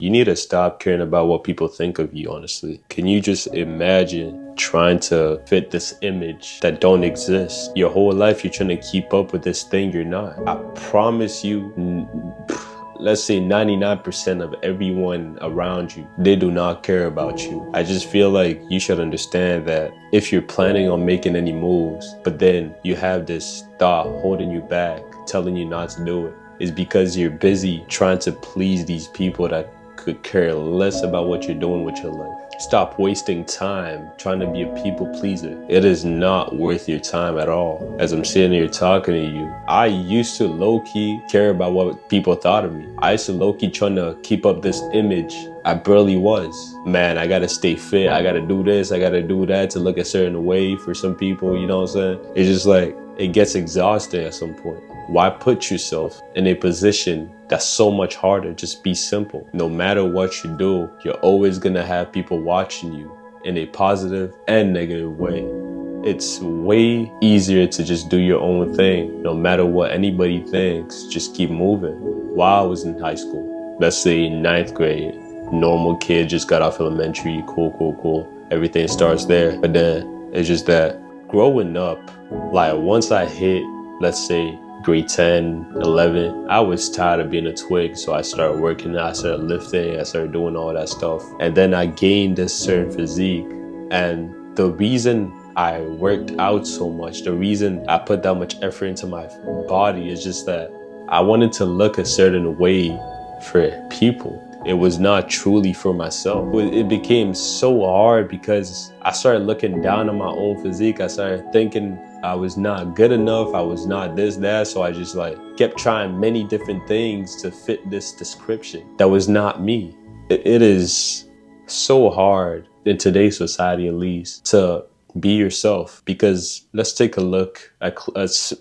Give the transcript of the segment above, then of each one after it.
You need to stop caring about what people think of you, honestly. Can you just imagine trying to fit this image that don't exist? Your whole life you're trying to keep up with this thing you're not. I promise you, let's say 99% of everyone around you, they do not care about you. I just feel like you should understand that if you're planning on making any moves, but then you have this thought holding you back, telling you not to do it, is because you're busy trying to please these people that could care less about what you're doing with your life. Stop wasting time trying to be a people pleaser. It is not worth your time at all. As I'm sitting here talking to you, I used to low-key care about what people thought of me. I used to low-key trying to keep up this image I barely was. Man, I gotta stay fit. I gotta do this. I gotta do that to look a certain way for some people. You know what I'm saying? It's just like, it gets exhausting at some point. Why put yourself in a position that's so much harder? Just be simple. No matter what you do, you're always gonna have people watching you in a positive and negative way. It's way easier to just do your own thing. No matter what anybody thinks, just keep moving. While I was in high school, let's say 9th grade, normal kid, just got off elementary, cool. Everything starts there. But then it's just that growing up, like once I hit, let's say grade 10, 11, I was tired of being a twig. So I started working, I started lifting, I started doing all that stuff. And then I gained this certain physique. And the reason I worked out so much, the reason I put that much effort into my body is just that I wanted to look a certain way for people. It was not truly for myself. It became so hard because I started looking down on my own physique. I started thinking I was not good enough. I was not this, that. So I just like kept trying many different things to fit this description that was not me. It is so hard in today's society, at least, to be yourself, because let's take a look at let's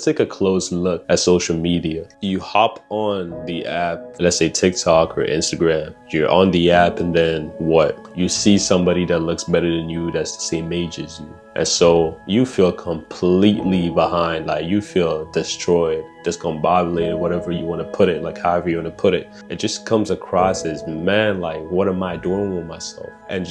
take a close look at social media. You hop on the app, let's say TikTok or Instagram. You're on the app and then what? You see somebody that looks better than you, that's the same age as you. And so you feel completely behind, like you feel destroyed, discombobulated, whatever you want to put it, like however you want to put it. It just comes across as, man, like what am I doing with myself? And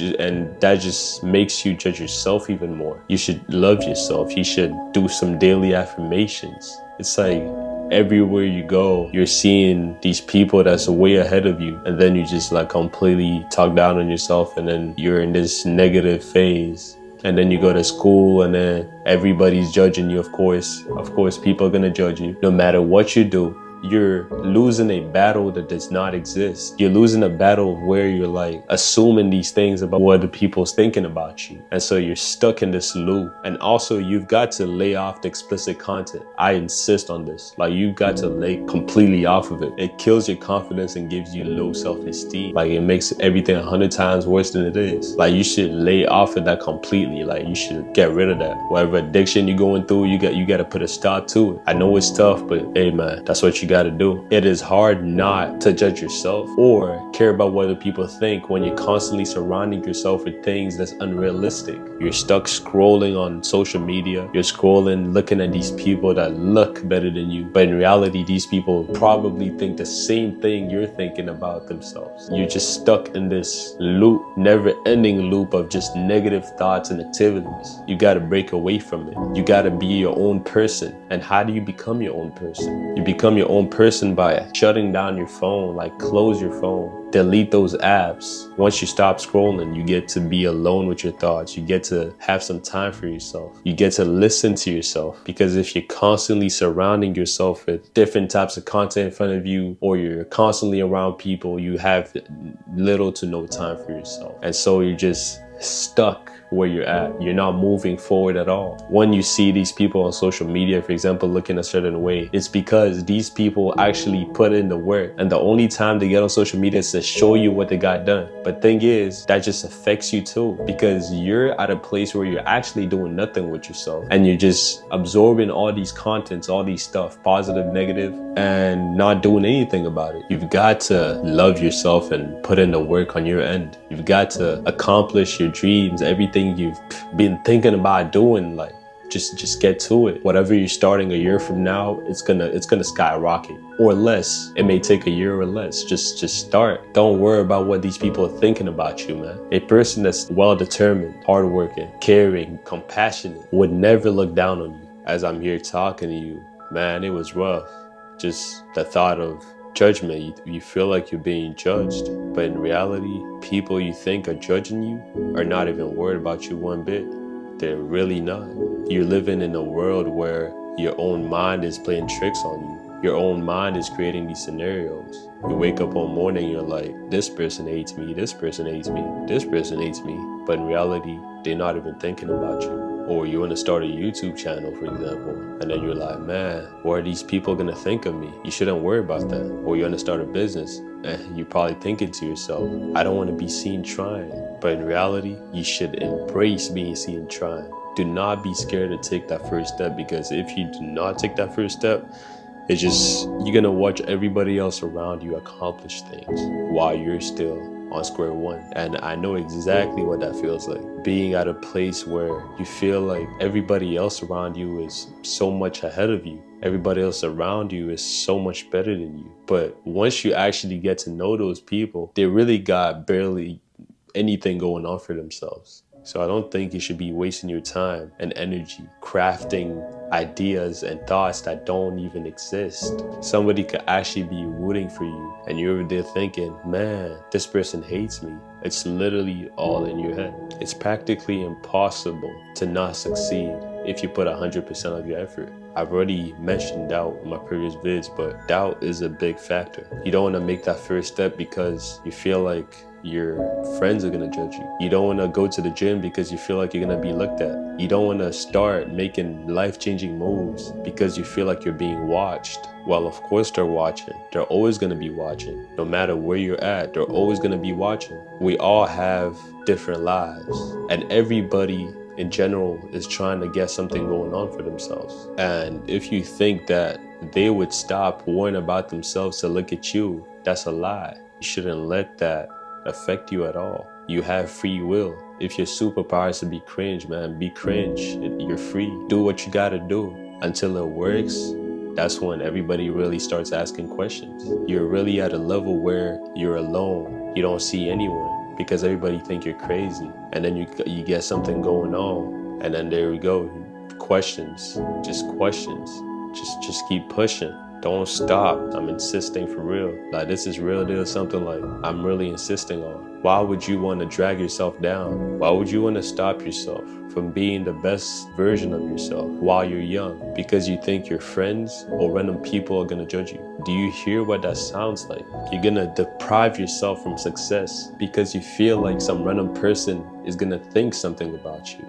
that just makes you judge yourself even more. You should love yourself. You should do some daily affirmations. It's like everywhere you go, you're seeing these people that's way ahead of you, and then you just like completely talk down on yourself, and then you're in this negative phase. And then you go to school and then everybody's judging you, of course. Of course, people are gonna judge you. No matter what you do, you're losing a battle that does not exist. You're losing a battle where you're like assuming these things about what the people's thinking about you. And so you're stuck in this loop. And also you've got to lay off the explicit content. I insist on this. Like you've got to lay completely off of it. It kills your confidence and gives you low self-esteem. Like it makes everything 100 times worse than it is. Like you should lay off of that completely. Like you should get rid of that. Whatever addiction you're going through, you got to put a stop to it. I know it's tough, but hey man, that's what you got to do. It is hard not to judge yourself or care about what other people think when you're constantly surrounding yourself with things that's unrealistic. You're stuck scrolling on social media. You're scrolling, looking at these people that look better than you. But in reality, these people probably think the same thing you're thinking about themselves. You're just stuck in this loop, never-ending loop of just negative thoughts and activities. You got to break away from it. You got to be your own person. And how do you become your own person? You become your own person by shutting down your phone, like close your phone, delete those apps. Once you stop scrolling, you get to be alone with your thoughts. You get to have some time for yourself. You get to listen to yourself, because if you're constantly surrounding yourself with different types of content in front of you, or you're constantly around people, you have little to no time for yourself. And so you're just stuck where you're at. You're not moving forward at all. When you see these people on social media, for example, looking a certain way, it's because these people actually put in the work, and the only time they get on social media is to show you what they got done. But thing is, that just affects you too, because you're at a place where you're actually doing nothing with yourself, and you're just absorbing all these contents, all these stuff, positive, negative, and not doing anything about it. You've got to love yourself and put in the work on your end. You've got to accomplish your dreams, everything you've been thinking about doing. Like Just get to it. Whatever you're starting a year from now, it's gonna skyrocket. Or less. It may take a year or less. Just start. Don't worry about what these people are thinking about you, man. A person that's well-determined, hardworking, caring, compassionate would never look down on you. As I'm here talking to you, man, it was rough. Just the thought of judgment. You feel like you're being judged, but in reality, people you think are judging you are not even worried about you one bit. They're really not. You're living in a world where your own mind is playing tricks on you. Your own mind is creating these scenarios. You wake up one morning, you're like, this person hates me, this person hates me, this person hates me. But in reality, they're not even thinking about you. Or you want to start a YouTube channel, for example, and then you're like, man, what are these people gonna think of me? You shouldn't worry about that. Or you want to start a business, and you're probably thinking to yourself, I don't want to be seen trying. But in reality, you should embrace being seen trying. Do not be scared to take that first step, because if you do not take that first step, it's just, you're gonna watch everybody else around you accomplish things while you're still on square one. And I know exactly what that feels like. Being at a place where you feel like everybody else around you is so much ahead of you. Everybody else around you is so much better than you. But once you actually get to know those people, they really got barely anything going on for themselves. So I don't think you should be wasting your time and energy crafting ideas and thoughts that don't even exist. Somebody could actually be rooting for you, and you're over there thinking, man, this person hates me. It's literally all in your head. It's practically impossible to not succeed if you put 100% of your effort. I've already mentioned doubt in my previous vids, but doubt is a big factor. You don't want to make that first step because you feel like your friends are going to judge you. You don't want to go to the gym because you feel like you're going to be looked at. You don't want to start making life-changing moves because you feel like you're being watched. Well, of course they're watching. They're always going to be watching. No matter where you're at, they're always going to be watching. We all have different lives, and everybody in general is trying to get something going on for themselves. And if you think that they would stop worrying about themselves to look at you, that's a lie. You shouldn't let that affect you at all. You have free will. If your superpower is to be cringe, man, be cringe. You're free. Do what you gotta do until it works. That's when everybody really starts asking questions. You're really at a level where you're alone. You don't see anyone because everybody think you're crazy. And then you get something going on, and then there we go. Questions, just questions. Just keep pushing. Don't stop. I'm insisting for real. Like, this is real deal, something like I'm really insisting on. Why would you want to drag yourself down? Why would you want to stop yourself from being the best version of yourself while you're young? Because you think your friends or random people are going to judge you. Do you hear what that sounds like? You're going to deprive yourself from success because you feel like some random person is going to think something about you.